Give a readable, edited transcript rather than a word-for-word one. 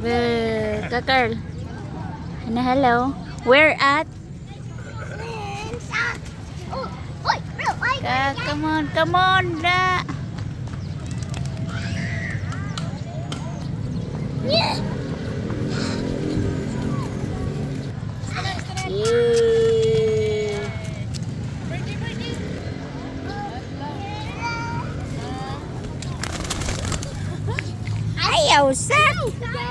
Kakarl. Ano, hello? Where at? Come on, come on, da. Yeah. Ayaw, Sam.